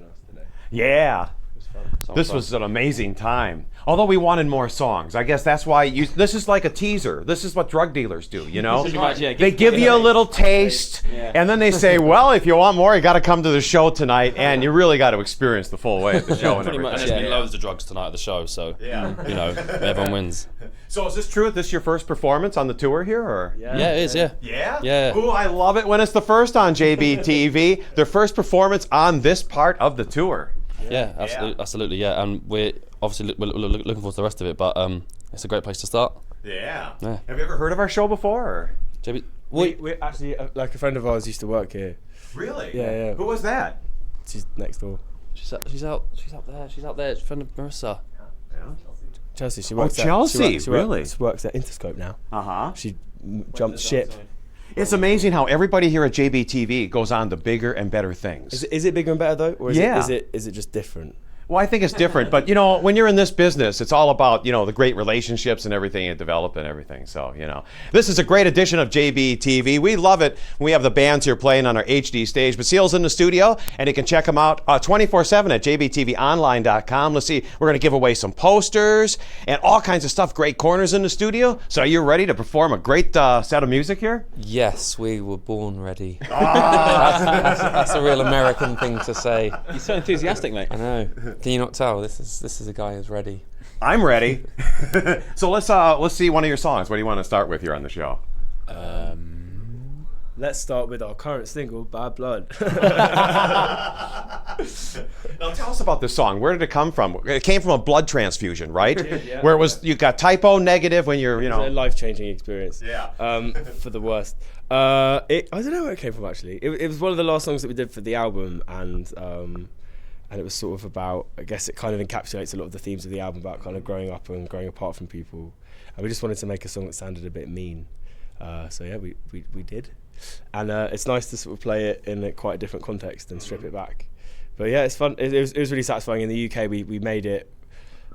having us today. Yeah. This was an amazing time. Although we wanted more songs. I guess that's why this is like a teaser. This is what drug dealers do, you know? They give you a little taste, and then they say, well, if you want more, you got to come to the show tonight, and you really got to experience the full way of the show and everything. And there's been loads of drugs tonight at the show, so, you know, everyone wins. So is this true? Is this your first performance on the tour here? Or? Yeah, it is, yeah. Yeah? Yeah. Ooh, I love it when it's the first on JBTV. Their first performance on this part of the tour. Yeah, absolutely, yeah. And we're obviously looking forward to the rest of it, but it's a great place to start. Yeah. Have you ever heard of our show before? Or? JB, we actually, like a friend of ours used to work here. Really? Yeah. Who was that? She's next door. She's out there. She's out there. Friend of Marissa. Yeah. Chelsea. She works Chelsea, really? She works at Interscope now. Uh-huh. She jumped ship. It's amazing how everybody here at JBTV goes on to bigger and better things. Is it bigger and better though, or is it just different? Well, I think it's different, but you know, when you're in this business, it's all about, you know, the great relationships and everything you develop and everything. So, you know, this is a great edition of JBTV. We love it when we have the bands here playing on our HD stage. Bastile's in the studio, and you can check them out 24/7 at jbtvonline.com. Let's see, we're going to give away some posters and all kinds of stuff. Great corners in the studio. So, are you ready to perform a great set of music here? Yes, we were born ready. That's a real American thing to say. You're so enthusiastic, mate. I know. Can you not tell? This is a guy who's ready. I'm ready. So let's see one of your songs. What do you want to start with here on the show? Let's start with our current single, Bad Blood. Now tell us about this song. Where did it come from? It came from a blood transfusion, right? Yeah. Where it was, you got typo negative when you're, you know. It's a life-changing experience. Yeah. For the worst. I don't know where it came from actually. It was one of the last songs that we did for the album, and it was sort of about, I guess it kind of encapsulates a lot of the themes of the album about kind of growing up and growing apart from people. And we just wanted to make a song that sounded a bit mean. So yeah, we did. And it's nice to sort of play it in quite a different context and strip it back. But yeah, it's fun. It was really satisfying. In the UK, we made it,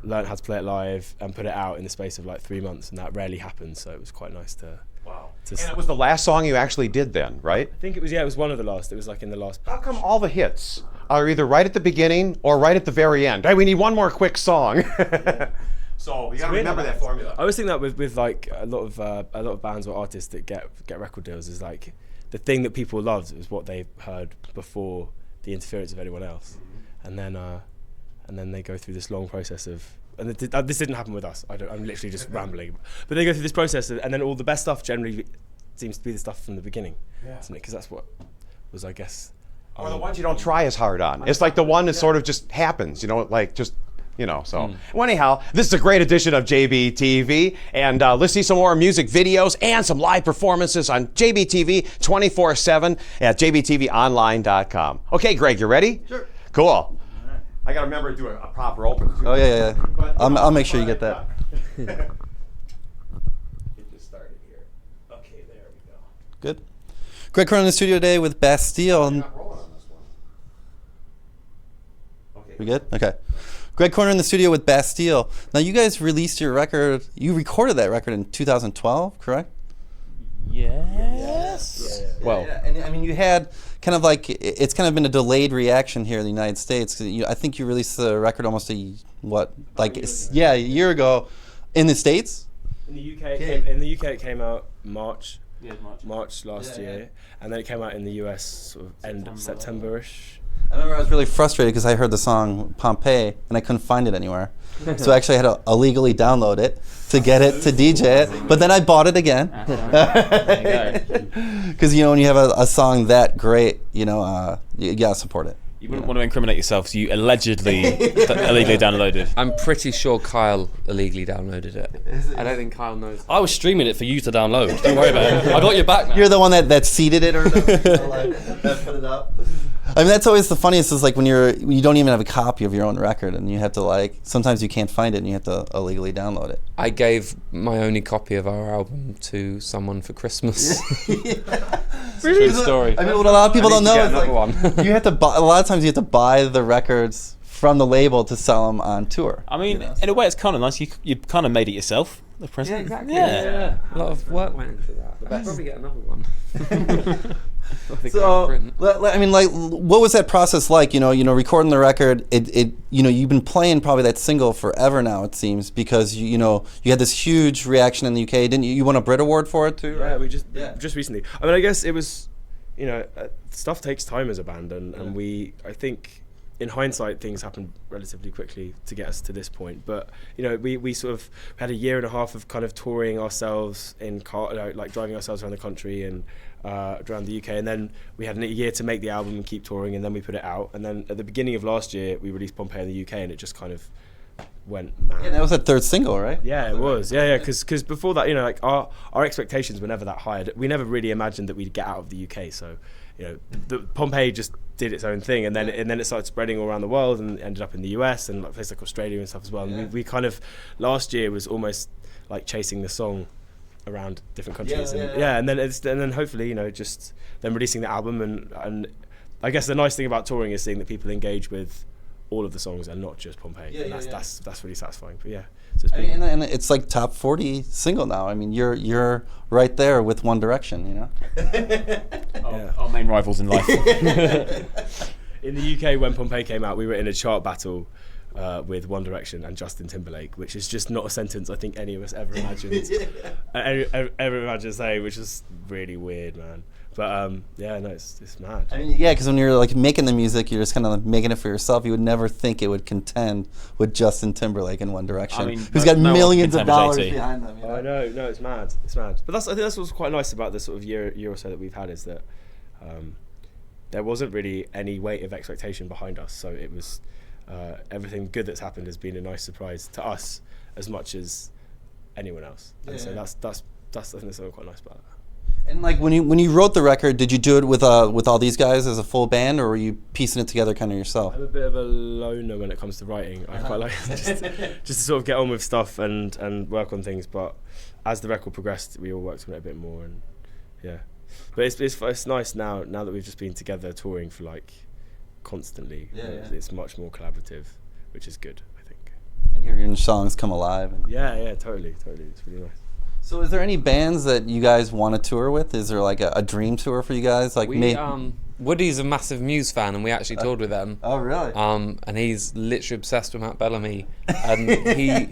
learned how to play it live, and put it out in the space of like 3 months, and that rarely happens. So it was quite nice to. Wow. And it was the last song you actually did then, right? I think it was one of the last. It was like in the last. How come all the hits are either right at the beginning or right at the very end? Hey, we need one more quick song. So you gotta remember that formula. I always think that with like a lot of bands or artists that get record deals is like the thing that people love is what they've heard before the interference of anyone else, and then they go through this long process of. And this didn't happen with us. I'm literally just rambling, but they go through this process, and then all the best stuff generally seems to be the stuff from the beginning, isn't it? Because that's what was, I guess. Or the ones you don't try as hard on. It's like the one that sort of just happens, you know, like just. You know, so well, anyhow, this is a great edition of JBTV, and let's see some more music videos and some live performances on JBTV 24/7 at jbtvonline.com. Okay, Greg, you ready? Sure. Cool. All right. I got to remember to do a proper open. Oh yeah. But, I'll make sure you get that. Get this started here. Okay, there we go. Good. Greg Cronin in the studio today with Bastille. Not rolling on this one. Okay. We good? Okay. Greg Corner in the studio with Bastille. Now, you guys released your record. You recorded that record in 2012, correct? Yes. Well, and I mean, you had kind of like it's kind of been a delayed reaction here in the United States. 'Cause I think you released the record almost a year ago in the States. In the UK, it came out March last year, and then it came out in the US sort of end of September-ish. I remember I was really frustrated because I heard the song Pompeii and I couldn't find it anywhere. So actually I had to illegally download it to get it to DJ it. But then I bought it again. Because, you know, when you have a song that great, you know, you got to support it. You wouldn't want to incriminate yourself, so you allegedly illegally downloaded. I'm pretty sure Kyle illegally downloaded it. I don't think Kyle knows. I was streaming it for you to download. Don't worry about it. I got your back now. You're the one that seeded it or that put it up. I mean, that's always the funniest is like when you don't even have a copy of your own record and you have to like, sometimes you can't find it and you have to illegally download it. I gave my only copy of our album to someone for Christmas. True story. I mean, what a lot of people don't know is like, one. you have to buy, a lot of times you have to buy the records from the label to sell them on tour. I mean, in a way, it's kind of nice. You kind of made it yourself. The present. exactly. Yeah. A lot of work went into that. But I'll probably get another one. So, I mean, like, what was that process like? You know, recording the record. You've been playing probably that single forever now. It seems because you had this huge reaction in the UK. Didn't you? You won a Brit Award for it too. Yeah, right? we just recently. I mean, I guess it was, stuff takes time as a band, and I think in hindsight things happened relatively quickly to get us to this point. But we sort of had a year and a half of kind of touring ourselves in car, like driving ourselves around the country and around the UK, and then we had a year to make the album and keep touring, and then we put it out. And then at the beginning of last year we released Pompeii in the UK, and it just kind of went mad. Yeah, that was that third single, right? Yeah, it was. Yeah, because before that, like our expectations were never that high. We never really imagined that we'd get out of the UK. So, the Pompeii just did its own thing, and then it started spreading all around the world and ended up in the US and like places like Australia and stuff as well. And we kind of last year was almost like chasing the song around different countries. And then hopefully just then releasing the album and I guess the nice thing about touring is seeing that people engage with all of the songs and not just Pompeii. That's really satisfying. But so it's been, and it's like top 40 single now. I mean, you're right there with One Direction. Our main rivals in life. in the UK, when Pompeii came out, we were in a chart battle with One Direction and Justin Timberlake, which is just not a sentence I think any of us ever imagined. Ever imagined saying, which is really weird, man. But it's mad. I mean, because when you're like making the music, you're just kind of making it for yourself. You would never think it would contend with Justin Timberlake in One Direction, I mean, who's got no one millions of can contend with dollars JT. behind them. I know, no, it's mad. But I think that's what's quite nice about the sort of year or so that we've had is that there wasn't really any weight of expectation behind us. So it was everything good that's happened has been a nice surprise to us as much as anyone else. And so that's I think that's quite nice about that. And like when you wrote the record, did you do it with all these guys as a full band, or were you piecing it together kind of yourself? I'm a bit of a loner when it comes to writing. I quite like just to sort of get on with stuff and work on things. But as the record progressed, we all worked on it a bit more, and But it's nice now that we've just been together touring for like constantly. It's much more collaborative, which is good, I think. And hearing songs come alive. And Totally. It's really nice. So is there any bands that you guys want to tour with? Is there like a dream tour for you guys? Like Woody's a massive Muse fan, and we actually toured with them. Oh, really? And he's literally obsessed with Matt Bellamy, and he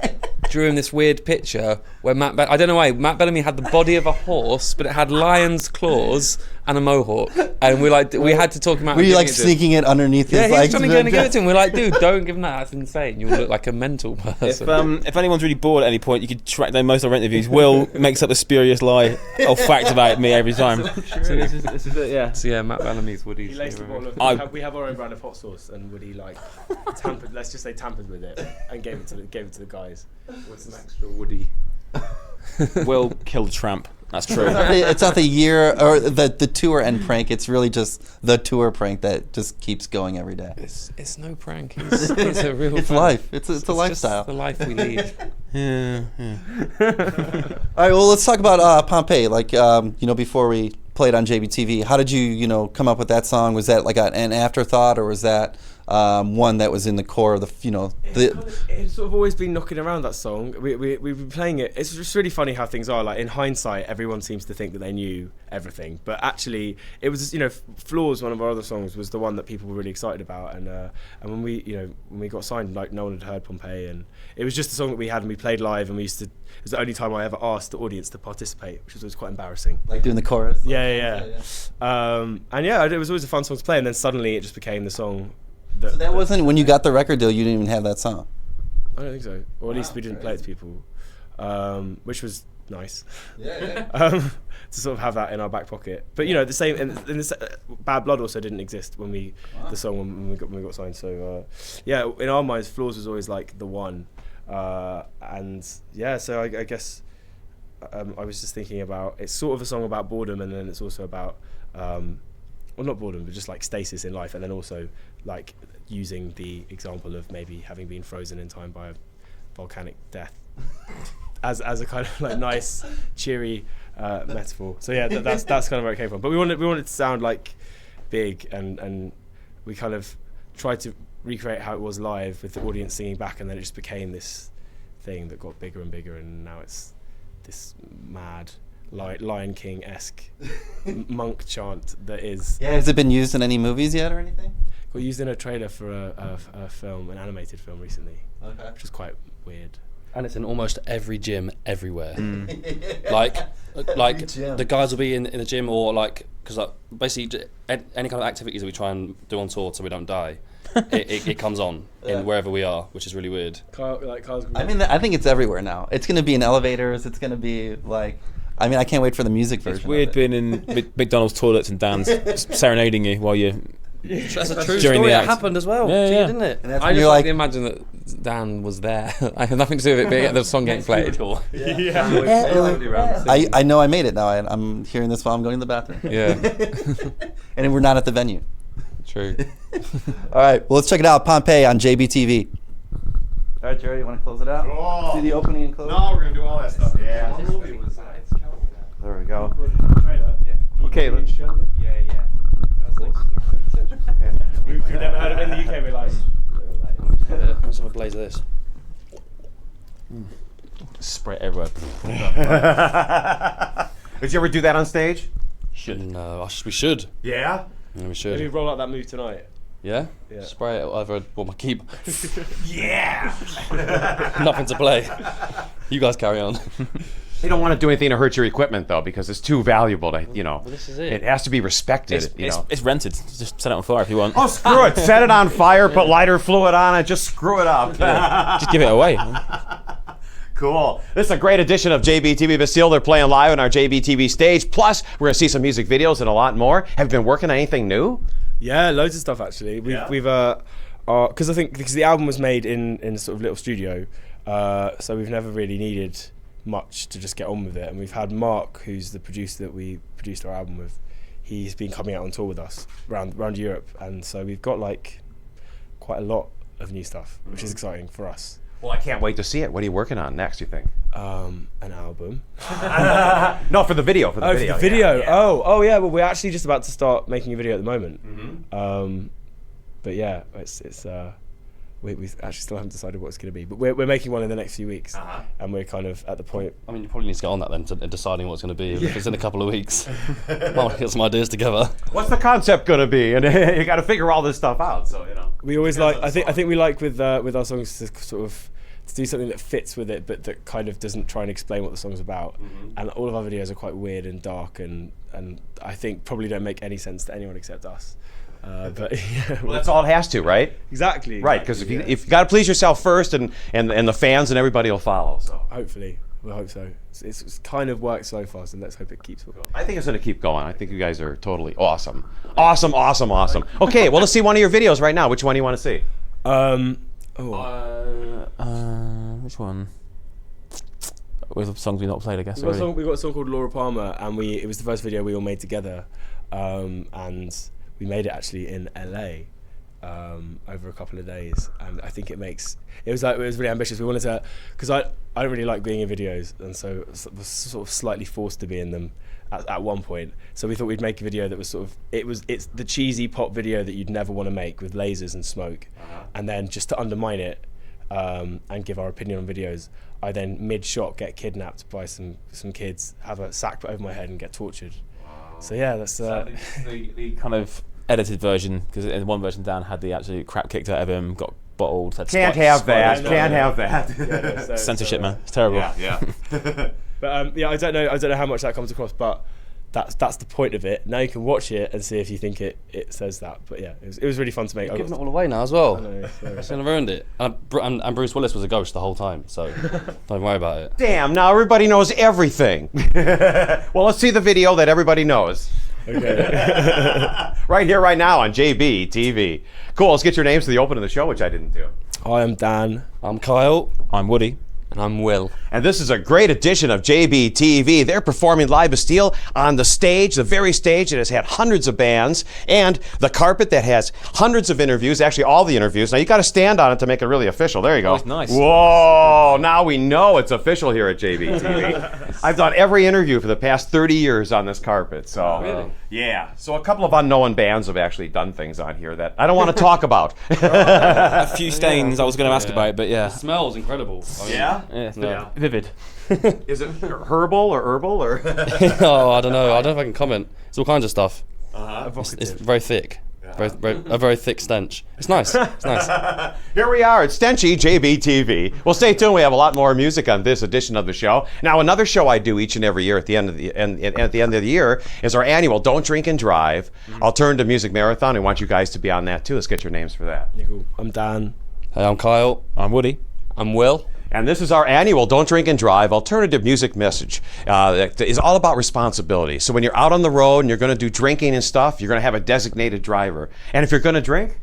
drew him this weird picture where I don't know why, Matt Bellamy had the body of a horse, but it had lion's claws and a mohawk, and we had to talk him out. Were you like sneaking it underneath his he was legs? trying to give it to him. We're like, dude, don't give him that. That's insane. You'll look like a mental person. If anyone's really bored at any point, you could track down most of our interviews. Will makes up a spurious lie or fact about me every time. So this is it, yeah. So yeah, Matt Bellamy's Woody's. He laced the bottle of, we have our own brand of hot sauce, and Woody tampered. Let's just say tampered with it and gave it to the guys. With some extra Woody. Will killed a tramp. That's true. It's not the year or the tour end prank. It's really just the tour prank that just keeps going every day. It's no prank. It's a real. It's prank. life. It's a lifestyle. Just the life we lead. Yeah. All right. Well, let's talk about Pompeii. Like before we played on JBTV, how did you come up with that song? Was that like an afterthought, or was that one that was in the core of It's sort of always been knocking around, that song. We've been playing it. It's just really funny how things are. Like in hindsight, everyone seems to think that they knew everything, but actually, it was Flaws, one of our other songs, was the one that people were really excited about. And when we got signed, like no one had heard Pompeii, and it was just a song that we had and we played live, and it was the only time I ever asked the audience to participate, which was always quite embarrassing. Like doing the chorus. Yeah. It was always a fun song to play, and then suddenly it just became the song. So that wasn't when you got the record deal. You didn't even have that song. I don't think so, or at least we didn't play it to people, which was nice. To sort of have that in our back pocket. But the same. And Bad Blood also didn't exist when we got signed. So in our minds, Flaws was always like the one. So I guess I was just thinking about, it's sort of a song about boredom, and then it's also about well, not boredom, but just like stasis in life, and then also like using the example of maybe having been frozen in time by a volcanic death as a kind of like nice, cheery metaphor. So yeah, that's kind of where it came from. But we wanted to sound like big, and we kind of tried to recreate how it was live with the audience singing back, and then it just became this thing that got bigger and bigger, and now it's this mad Lion King-esque monk chant that is. Yeah, has it been used in any movies yet or anything? Got used in a trailer for a film, an animated film recently, Okay. which is quite weird. And it's in almost every gym everywhere. Like gym. the guys will be in the gym, or like, because like basically any kind of activities that we try and do on tour so we don't die, it comes on in wherever we are, which is really weird. Kyle's I mean, I think it's everywhere now. It's going to be in elevators. It's going to be like, I mean, I can't wait for the music version. It's weird of it. being in McDonald's toilets and Dan's serenading you while you're. That's a true During story. the It act. happened as well, Yeah, yeah. didn't it? And that's I when just you're like like, to imagine that Dan was there. I have nothing to do with it being the song getting played. Cool. I know I made it now. I'm hearing this while I'm going to the bathroom. Yeah, And we're not at the venue. true. All right, well, let's check it out. Pompeii on JBTV. All right, Jerry, you want to close it out? Cool. Do the opening and close? No, we're gonna do all that stuff. Yeah. There we go. Okay. We've never heard of it in the UK. We're like, Let's have a blaze of this. Spray it everywhere. Did you ever do that on stage? No, we should. Yeah. Yeah, we maybe should. roll out that move tonight. Yeah? Yeah. Spray it over my keep. Yeah. Nothing to play. You guys carry on. They don't want to do anything to hurt your equipment though, because it's too valuable to, Well, this is it. It has to be respected. It's rented. Just set it on fire if you want. Oh, screw it! Set it on fire. Put lighter fluid on it. Just screw it up. Just give it away. Cool. This is a great edition of JBTV Bastille. They're playing live on our JBTV stage. Plus, we're gonna see some music videos and a lot more. Have you been working on anything new? Yeah, loads of stuff actually. We've because the album was made in a sort of little studio, so we've never really needed much to just get on with it. And we've had Mark, who's the producer that we produced our album with. He's been coming out on tour with us around Europe, and so we've got like quite a lot of new stuff, which is exciting for us. Well, I can't wait to see it. What are you working on next, you think? An album. No, for the video. For the For video. the video. Yeah. Oh yeah. Well, we're actually just about to start making a video at the moment. But yeah, it's we actually still haven't decided what it's going to be. But we're making one in the next few weeks, and we're kind of at the point. I mean, you probably need to get on that then, to deciding what it's going to be. If it's in a couple of weeks, might want to get some ideas together. What's the concept gonna be? And you got to figure all this stuff out. So We always like. I think we like with our songs to sort of to do something that fits with it, but that kind of doesn't try and explain what the song's about. And all of our videos are quite weird and dark, and I think probably don't make any sense to anyone except us. But yeah, well, that's all it has to, right? exactly. Right, because if you got to please yourself first, and the fans and everybody will follow. So Hopefully, we hope so. It's kind of worked so far, so let's hope it keeps. I think it's going to keep going. I think you guys are totally awesome. Awesome. Okay, well, let's see one of your videos right now. Which one do you want to see? Which one? With songs we've not played, I guess. We've Already. got a song called Laura Palmer, and it was the first video we all made together, and we made it actually in LA over a couple of days, and I think it was really ambitious. We wanted to, because I don't really like being in videos, and so was sort of slightly forced to be in them at one point. So we thought we'd make a video that was sort of it's the cheesy pop video that you'd never want to make with lasers and smoke, and then just to undermine it and give our opinion on videos, I then mid-shot get kidnapped by some kids, have a sack put over my head and get tortured. So yeah, that's the kind of edited version, because in one version Dan had the absolute crap kicked out of him, got bottled. Had Can't have that. Censorship, man. It's terrible. Yeah. But I don't know how much that comes across, but that's the point of it. Now you can watch it and see if you think it says that. But yeah, it was really fun to make. You're giving it all away now as well. I know, sorry. It's going to ruined it. And Bruce Willis was a ghost the whole time, so don't worry about it. Damn, now everybody knows everything. Well, let's see the video that everybody knows. Okay. Right here, right now on JBTV. Cool, let's get your names to the open of the show, which I didn't do. I am Dan. I'm Kyle. I'm Woody. And I'm Will. And this is a great edition of JBTV. They're performing live Bastille on the stage, the very stage that has had hundreds of bands, and the carpet that has hundreds of interviews, actually all the interviews. Now you got to stand on it to make it really official. There you go. Oh, it's nice. Whoa, now we know it's official here at JBTV. I've done every interview for the past 30 years on this carpet. So Really? yeah. So a couple of unknown bands have actually done things on here that I don't want to talk about. A few stains I was going to ask about, but yeah. It smells incredible. I mean, Yeah? Yeah, it's Yeah. vivid. Is it herbal or? Oh, I don't know. I don't know if I can comment. It's all kinds of stuff. Uh-huh. It's very thick. A very thick stench. It's nice. It's nice. Here we are at Stenchy JBTV. Well, stay tuned. We have a lot more music on this edition of the show. Now, another show I do each and every year at the end of the year is our annual Don't Drink and Drive Alternative Music Marathon. We want you guys to be on that too. Let's get your names for that. Yeah, cool. I'm Dan. Hey, I'm Kyle. I'm Woody. I'm Will. And this is our annual Don't Drink and Drive alternative music message. That is all about responsibility. So when you're out on the road and you're going to do drinking and stuff, you're going to have a designated driver. And if you're going to drink,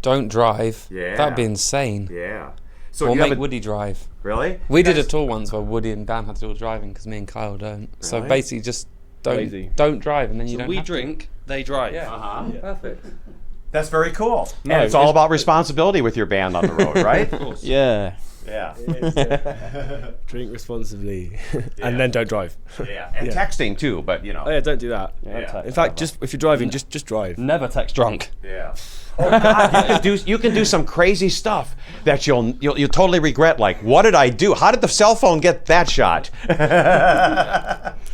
Don't drive. Yeah. That'd be insane. yeah. So Or you have make a, Woody drive. really? We did a tour once where Woody and Dan had to do all the driving because me and Kyle don't. So Really? basically, just Lazy. don't drive, and then you don't. We have to. drink, they drive. Uh-huh. Perfect. That's very cool. No, and it's all it's- about responsibility with your band on the road, right? Yeah. Yeah. Drink responsibly, and then don't drive. Yeah. And texting too, but you know. Oh yeah, don't do that. Yeah. In fact, just if you're driving, just drive. Never text drunk. Yeah. Oh God, you can do some crazy stuff that you'll totally regret. Like, what did I do? How did the cell phone get that shot?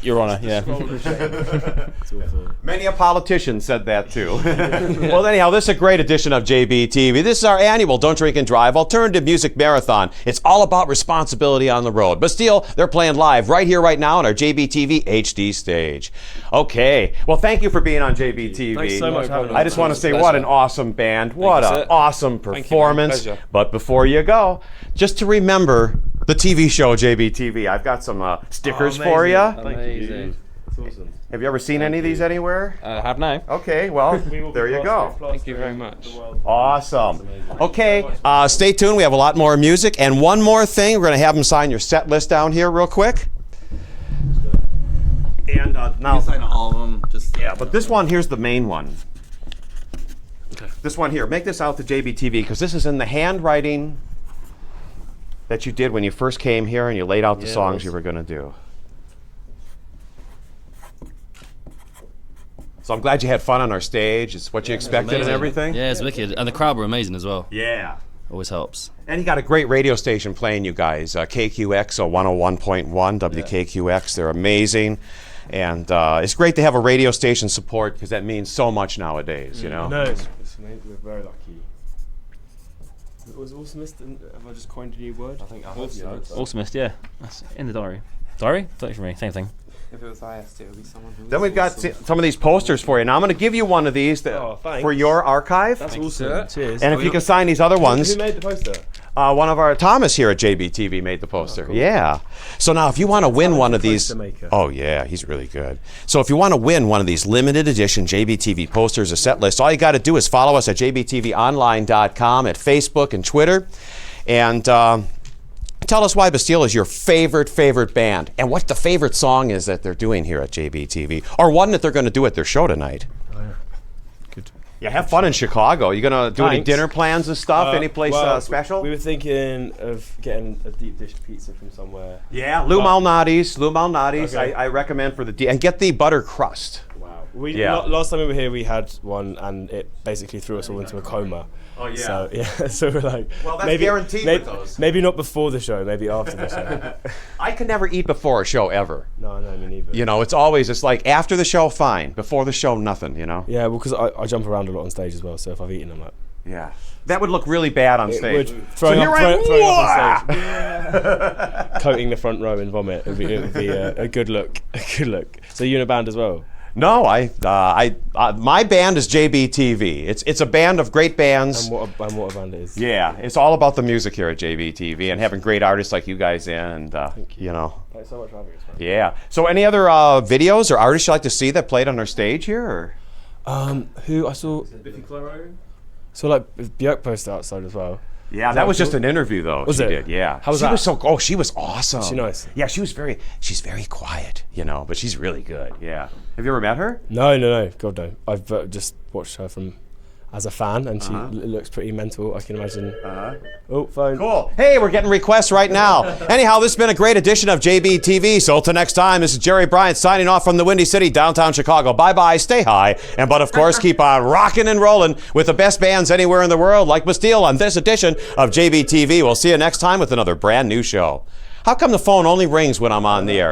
Your Honor, yeah. It's awful. Many a politician said that too. Well, anyhow, this is a great edition of JBTV. This is our annual Don't Drink and Drive Alternative Music Marathon. It's all about responsibility on the road. Bastille, they're playing live right here, right now on our JBTV HD stage. Okay. Well, thank you for being on JBTV. Thanks so much for having us. I just want to say, Pleasure. what an awesome band. What you, an sir. awesome Thank you, man. performance. Pleasure. But before you go, just to remember the TV show JBTV, I've got some stickers for you. Amazing. It's awesome. Have you ever seen any of these anywhere? I have now. Okay, well, there you go. Thank you very much. Awesome. Okay, stay tuned. We have a lot more music. And one more thing, we're going to have them sign your set list down here real quick. And now, Sign all of them. Just yeah, but this one, here's the main one. This one here, make this out to JBTV because this is in the handwriting that you did when you first came here and you laid out the Yeah, it songs was. you were going to do. So I'm glad you had fun on our stage. It's what you expected and Amazing. everything. Yeah, it's wicked. And the crowd were amazing as well. Yeah. Always helps. And you got a great radio station playing you guys, KQX 101.1 WKQX. They're amazing. And it's great to have a radio station support because that means so much nowadays, you know? No, we're very lucky. Was awesomest? Have I just coined a new word? I think I have. Awesomest, yeah. That's in the diary. Diary? Diary for me, same thing. If it was IST, it would be someone who. Then we've got some of these posters for you. Now I'm going to give you one of these Oh, thanks. for your archive. That's Thank you, awesome. sir. Cheers. And if you can sign these other ones, Who made the poster? one of our Thomas here at JBTV made the poster. Yeah. So now if you want to win one of these, poster maker. oh yeah, he's really good. So if you want to win one of these limited edition JBTV posters, a set list, all you got to do is follow us at jbtvonline.com, at Facebook and Twitter, and tell us why Bastille is your favorite band, and what the favorite song is that they're doing here at JBTV, or one that they're going to do at their show tonight. Good. Yeah, have fun in Chicago. You going to do any Thanks. dinner plans and stuff? Any place well, special? We were thinking of getting a deep dish pizza from somewhere. Yeah, Lou Malnati's. Okay. I recommend for and get the butter crust. Wow. Yeah. Last time we were here, we had one, and it basically threw us all into a coma. Oh, yeah. So yeah, so we're like, Well, that's maybe, guaranteed with those. Maybe not before the show, maybe after the show. I can never eat before a show ever. No, me neither. You know, it's like after the show, fine. Before the show, nothing. You know. Yeah, well, because I jump around a lot on stage as well, so if I've eaten, I'm like, Yeah. That would look really bad on stage. throwing here up, I am. throwing up on stage, coating the front row in vomit. It would be a good look. A good look. So you in a band as well? No, my band is JBTV. It's a band of great bands. And what a band it is. Yeah, it's all about the music here at JBTV and having great artists like you guys in, and you know. Thanks so much for having us, man. Yeah. So any other videos or artists you like to see that played on our stage here? Or? Who I saw? So like Björk posted outside as well. Yeah, that was just an interview though. Was she it? did, yeah. How was she that? was she was awesome. Is she nice? Yeah, she's very quiet, you know, but she's really good. Yeah. Have you ever met her? No. God no. I've just watched her as a fan, and she looks pretty mental. I can imagine. Oh, phone. Cool. Hey, we're getting requests right now. Anyhow, this has been a great edition of JBTV. So till next time, this is Jerry Bryant signing off from the Windy City, downtown Chicago. Bye-bye, stay high, but of course, keep on rocking and rolling with the best bands anywhere in the world, like Bastille on this edition of JBTV. We'll see you next time with another brand new show. How come the phone only rings when I'm on the air?